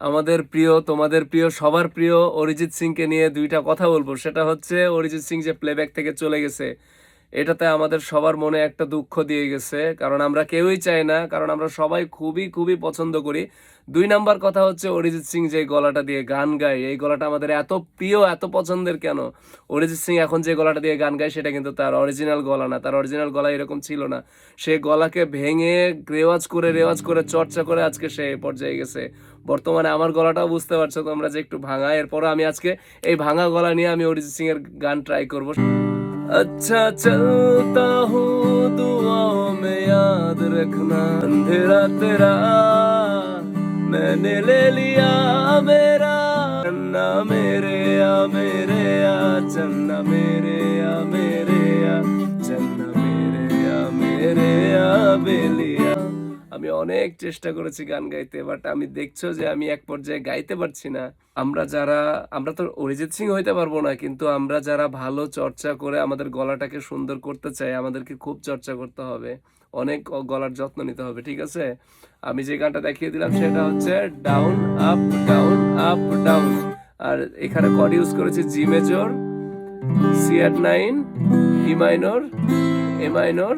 আমাদের প্রিয়, তোমাদের প্রিয়, সবার প্রিয় অরিজিৎ সিংকে নিয়ে দুইটা কথা বলবো। সেটা হচ্ছে অরিজিৎ সিং যে প্লেব্যাক থেকে চলে গেছে, এটাতে আমাদের সবার মনে একটা দুঃখ দিয়ে গেছে। কারণ আমরা কেউই চাই না, কারণ আমরা সবাই খুবই খুবই পছন্দ করি। দুই নাম্বার কথা হচ্ছে অরিজিৎ সিং যে গলাটা দিয়ে গান গায়, এই গলাটা আমাদের এত প্রিয়, এত পছন্দের কেন? অরিজিৎ সিং এখন যে গলাটা দিয়ে গান গায় সেটা কিন্তু তার অরিজিনাল গলা না, তার অরিজিনাল গলা এরকম ছিল না। সে গলাকে ভেঙে রেওয়াজ করে চর্চা করে আজকে সে এই পর্যায়ে গেছে। বর্তমানে আমার গলাটাও বুঝতে পারছো তোমরা যে একটু ভাঙা। এরপরও আমি আজকে এই ভাঙা গলা নিয়ে আমি অরিজিৎ সিং এর গান ট্রাই করবো। अच्छा चलता हूँ दुआओं में याद रखना, अंधेरा तेरा मैंने ले लिया मेरा, चन्ना मेरे या मेरे या चन्ना मेरे या मेरे या चन्ना मेरे या मेरे या बेलिया। আমি অনেক চেষ্টা করেছি গান গাইতে, বাট আমি দেখছো যে আমি এক পর্যায়ে গাইতে পারছি না। আমরা তো অরিজিৎ সিং হইতে পারবো না, কিন্তু আমরা যারা ভালো চর্চা করে আমাদের গলাটাকে সুন্দর করতে চাই, আমাদেরকে খুব চর্চা করতে হবে, অনেক গলার যত্ন নিতে হবে, ঠিক আছে? আমি যে গানটা দেখিয়ে দিলাম সেটা হচ্ছে down up down up down. আর এখানে কর্ড ইউজ করেছি জি মেজর, সি8-9, ই মাইনর, এ মাইনর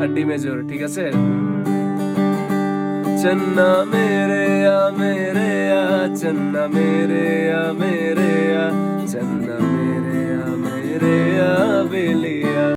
আর ডি মেজর, ঠিক আছে? चन्ना मेरे या चन्ना मेरे या चन्ना मेरे या बेलिया।